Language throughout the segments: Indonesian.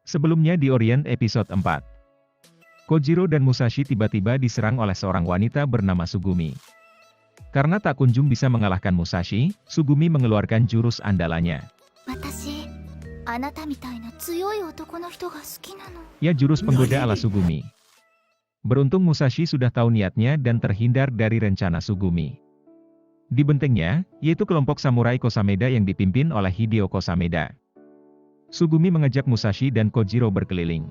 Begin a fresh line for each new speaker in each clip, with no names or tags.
Sebelumnya di Orient episode 4. Kojiro dan Musashi tiba-tiba diserang oleh seorang wanita bernama Sugumi. Karena tak kunjung bisa mengalahkan Musashi, Sugumi mengeluarkan jurus andalannya. Ya, jurus penggoda ala Sugumi. Beruntung Musashi sudah tahu niatnya dan terhindar dari rencana Sugumi. Di bentengnya, yaitu kelompok samurai Kosameda yang dipimpin oleh Hideo Kosameda. Sugumi mengajak Musashi dan Kojiro berkeliling.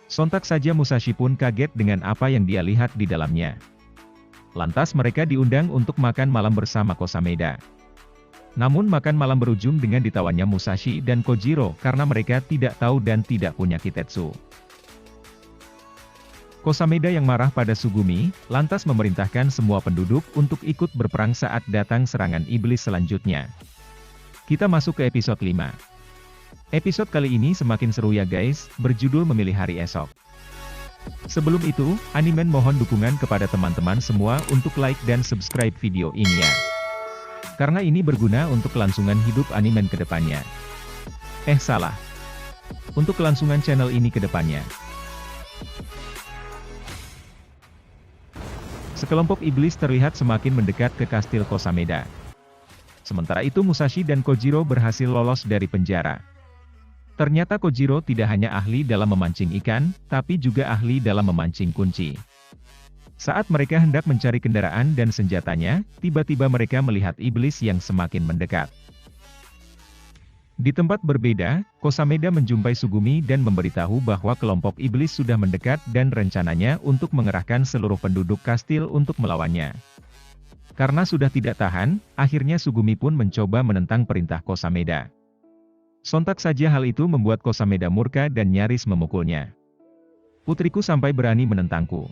Sontak saja Musashi pun kaget dengan apa yang dia lihat di dalamnya. Lantas mereka diundang untuk makan malam bersama Kosameda. Namun makan malam berujung dengan ditawannya Musashi dan Kojiro karena mereka tidak tahu dan tidak punya kitetsu. Kosameda yang marah pada Sugumi, lantas memerintahkan semua penduduk untuk ikut berperang saat datang serangan iblis selanjutnya. Kita masuk ke episode 5. Episode kali ini semakin seru ya guys, berjudul Memilih Hari Esok. Sebelum itu, Animen mohon dukungan kepada teman-teman semua untuk like dan subscribe video ini ya. Karena ini berguna untuk kelangsungan hidup Animen ke depannya. Salah. Untuk kelangsungan channel ini ke depannya. Sekelompok iblis terlihat semakin mendekat ke kastil Kosameda. Sementara itu Musashi dan Kojiro berhasil lolos dari penjara. Ternyata Kojiro tidak hanya ahli dalam memancing ikan, tapi juga ahli dalam memancing kunci. Saat mereka hendak mencari kendaraan dan senjatanya, tiba-tiba mereka melihat iblis yang semakin mendekat. Di tempat berbeda, Kosameda menjumpai Sugumi dan memberitahu bahwa kelompok iblis sudah mendekat dan rencananya untuk mengerahkan seluruh penduduk kastil untuk melawannya. Karena sudah tidak tahan, akhirnya Sugumi pun mencoba menentang perintah Kosameda. Sontak saja hal itu membuat Kosameda murka dan nyaris memukulnya. Putriku sampai berani menentangku.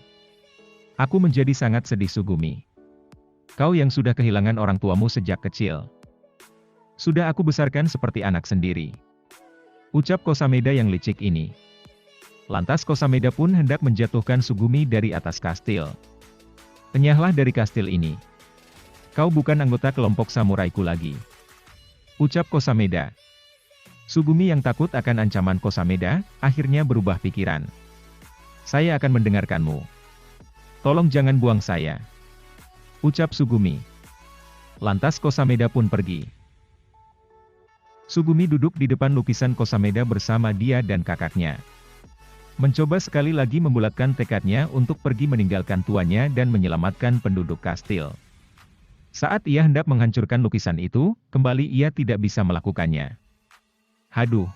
Aku menjadi sangat sedih Sugumi. Kau yang sudah kehilangan orang tuamu sejak kecil. Sudah aku besarkan seperti anak sendiri. Ucap Kosameda yang licik ini. Lantas Kosameda pun hendak menjatuhkan Sugumi dari atas kastil. Enyahlah dari kastil ini. Kau bukan anggota kelompok samuraiku lagi. Ucap Kosameda. Sugumi yang takut akan ancaman Kosameda, akhirnya berubah pikiran. Saya akan mendengarkanmu. Tolong jangan buang saya. Ucap Sugumi. Lantas Kosameda pun pergi. Sugumi duduk di depan lukisan Kosameda bersama dia dan kakaknya. Mencoba sekali lagi membulatkan tekadnya untuk pergi meninggalkan tuannya dan menyelamatkan penduduk kastil. Saat ia hendak menghancurkan lukisan itu, kembali ia tidak bisa melakukannya. Haduh.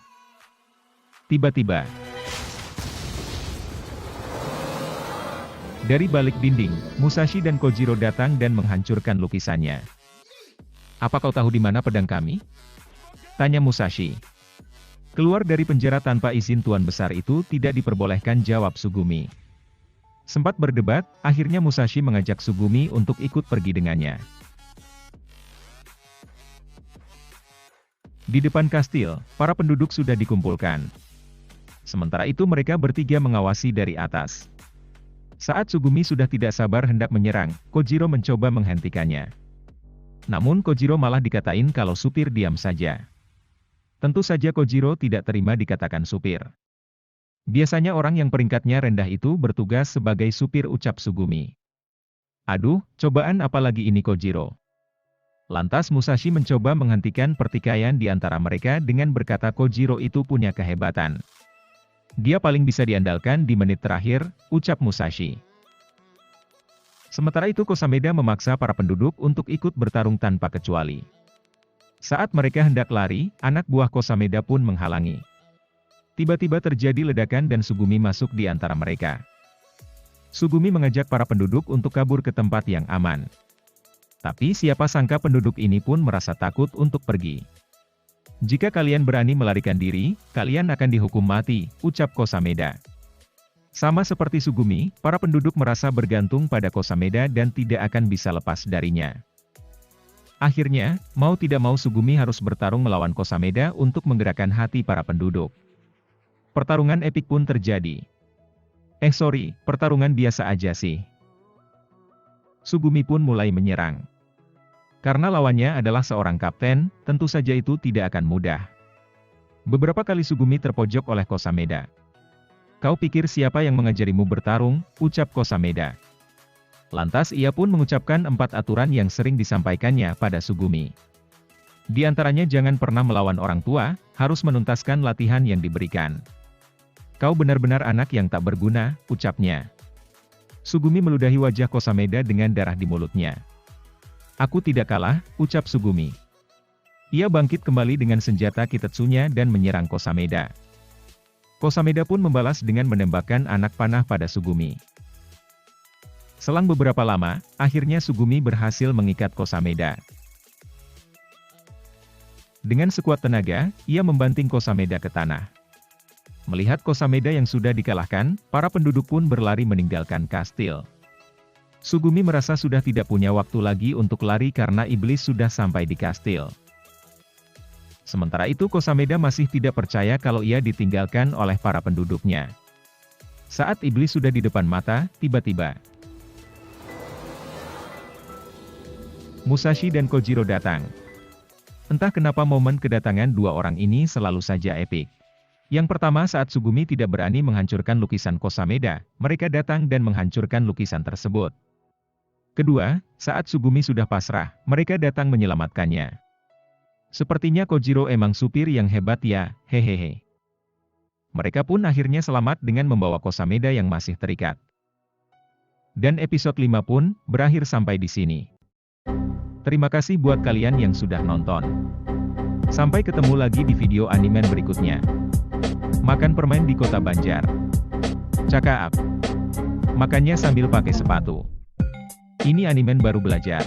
Tiba-tiba. Dari balik dinding, Musashi dan Kojiro datang dan menghancurkan lukisannya. Apa kau tahu di mana pedang kami? Tanya Musashi. Keluar dari penjara tanpa izin tuan besar itu tidak diperbolehkan, jawab Sugumi. Sempat berdebat, akhirnya Musashi mengajak Sugumi untuk ikut pergi dengannya. Di depan kastil, para penduduk sudah dikumpulkan. Sementara itu mereka bertiga mengawasi dari atas. Saat Sugumi sudah tidak sabar hendak menyerang, Kojiro mencoba menghentikannya. Namun Kojiro malah dikatain kalau supir diam saja. Tentu saja Kojiro tidak terima dikatakan supir. Biasanya orang yang peringkatnya rendah itu bertugas sebagai supir, ucap Sugumi. Aduh, cobaan apa lagi ini Kojiro? Lantas Musashi mencoba menghentikan pertikaian di antara mereka dengan berkata Kojiro itu punya kehebatan. Dia paling bisa diandalkan di menit terakhir, ucap Musashi. Sementara itu Kosameda memaksa para penduduk untuk ikut bertarung tanpa kecuali. Saat mereka hendak lari, anak buah Kosameda pun menghalangi. Tiba-tiba terjadi ledakan dan Sugumi masuk di antara mereka. Sugumi mengajak para penduduk untuk kabur ke tempat yang aman. Tapi siapa sangka penduduk ini pun merasa takut untuk pergi. Jika kalian berani melarikan diri, kalian akan dihukum mati, ucap Kosameda. Sama seperti Sugumi, para penduduk merasa bergantung pada Kosameda dan tidak akan bisa lepas darinya. Akhirnya, mau tidak mau Sugumi harus bertarung melawan Kosameda untuk menggerakkan hati para penduduk. Pertarungan epik pun terjadi. Pertarungan biasa aja sih. Sugumi pun mulai menyerang. Karena lawannya adalah seorang kapten, tentu saja itu tidak akan mudah. Beberapa kali Sugumi terpojok oleh Kosameda. "Kau pikir siapa yang mengajarimu bertarung?" ucap Kosameda. Lantas ia pun mengucapkan 4 aturan yang sering disampaikannya pada Sugumi. Di antaranya jangan pernah melawan orang tua, harus menuntaskan latihan yang diberikan. "Kau benar-benar anak yang tak berguna," ucapnya. Sugumi meludahi wajah Kosameda dengan darah di mulutnya. "Aku tidak kalah," ucap Sugumi. Ia bangkit kembali dengan senjata Kitetsunya dan menyerang Kosameda. Kosameda pun membalas dengan menembakkan anak panah pada Sugumi. Selang beberapa lama, akhirnya Sugumi berhasil mengikat Kosameda. Dengan sekuat tenaga, ia membanting Kosameda ke tanah. Melihat Kosameda yang sudah dikalahkan, para penduduk pun berlari meninggalkan kastil. Sugumi merasa sudah tidak punya waktu lagi untuk lari karena iblis sudah sampai di kastil. Sementara itu Kosameda masih tidak percaya kalau ia ditinggalkan oleh para penduduknya. Saat iblis sudah di depan mata, tiba-tiba Musashi dan Kojiro datang. Entah kenapa momen kedatangan dua orang ini selalu saja epik. Yang pertama saat Sugumi tidak berani menghancurkan lukisan Kosameda, mereka datang dan menghancurkan lukisan tersebut. Kedua, saat Sugumi sudah pasrah, mereka datang menyelamatkannya. Sepertinya Kojiro emang supir yang hebat ya, hehehe. Mereka pun akhirnya selamat dengan membawa Kosameda yang masih terikat. Dan episode 5 pun berakhir sampai di sini. Terima kasih buat kalian yang sudah nonton. Sampai ketemu lagi di video anime berikutnya. Makan permen di kota Banjar. Cakap. Makannya sambil pakai sepatu. Ini anime baru belajar.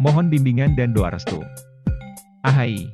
Mohon bimbingan dan doa restu. Ahai.